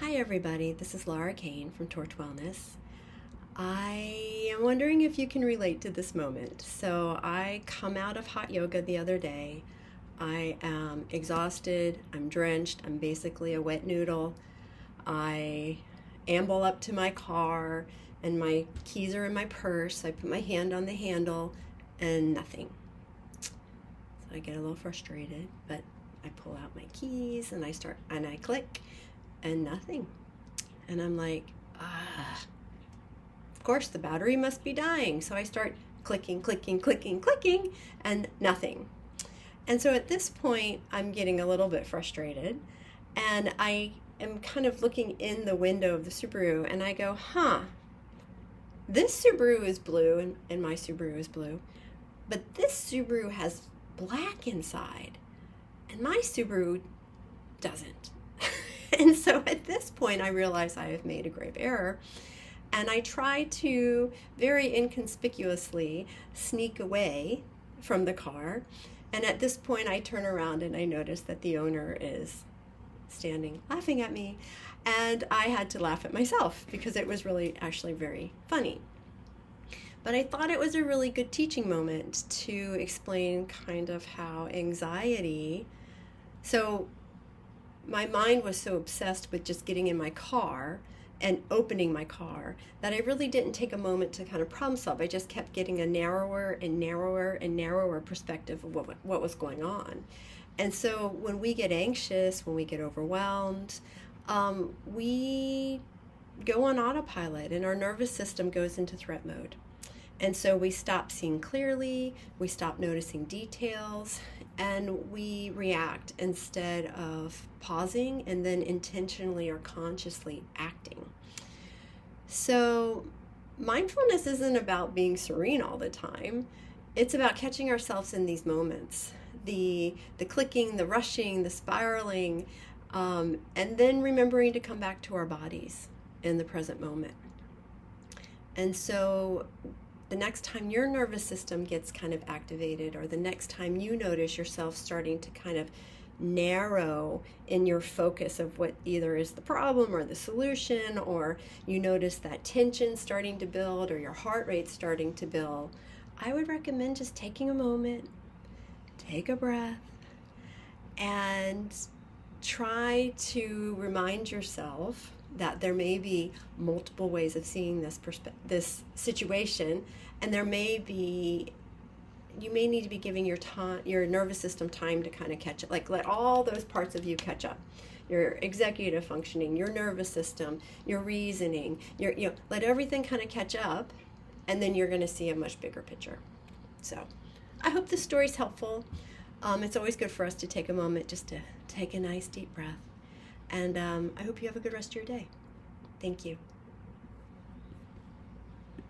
Hi everybody, this is Laura Kane from Torch Wellness. I am wondering if you can relate to this moment. So I come out of hot yoga the other day. I am exhausted, I'm drenched, I'm basically a wet noodle. I amble up to my car and my keys are in my purse. I put my hand on the handle and nothing. So I get a little frustrated, but I pull out my keys and I click and nothing. And I'm like, of course the battery must be dying. So I start clicking, and nothing. And so at this point, I'm getting a little bit frustrated. And I am kind of looking in the window of the Subaru and I go, this Subaru is blue and my Subaru is blue. But this Subaru has black inside and my Subaru doesn't. And so at this point, I realize I have made a grave error. And I try to very inconspicuously sneak away from the car. And at this point, I turn around and I notice that the owner is standing laughing at me. And I had to laugh at myself because it was really actually very funny. But I thought it was a really good teaching moment to explain kind of how anxiety, so my mind was so obsessed with just getting in my car and opening my car that I really didn't take a moment to kind of problem solve. I just kept getting a narrower and narrower and narrower perspective of what was going on. And so when we get anxious, when we get overwhelmed, we go on autopilot and our nervous system goes into threat mode. And so we stop seeing clearly, we stop noticing details, and we react instead of pausing and then intentionally or consciously acting. So mindfulness isn't about being serene all the time. It's about catching ourselves in these moments, the clicking, the rushing, the spiraling, and then remembering to come back to our bodies in the present moment. And so the next time your nervous system gets kind of activated, or the next time you notice yourself starting to kind of narrow in your focus of what either is the problem or the solution, or you notice that tension starting to build or your heart rate starting to build, I would recommend just taking a moment, take a breath, and try to remind yourself that there may be multiple ways of seeing this situation, and you may need to be giving your nervous system time to kind of catch up. Like, let all those parts of you catch up. Your executive functioning, your nervous system, your reasoning, let everything kind of catch up, and then you're going to see a much bigger picture. So I hope this story's helpful. It's always good for us to take a moment just to take a nice deep breath. And I hope you have a good rest of your day. Thank you.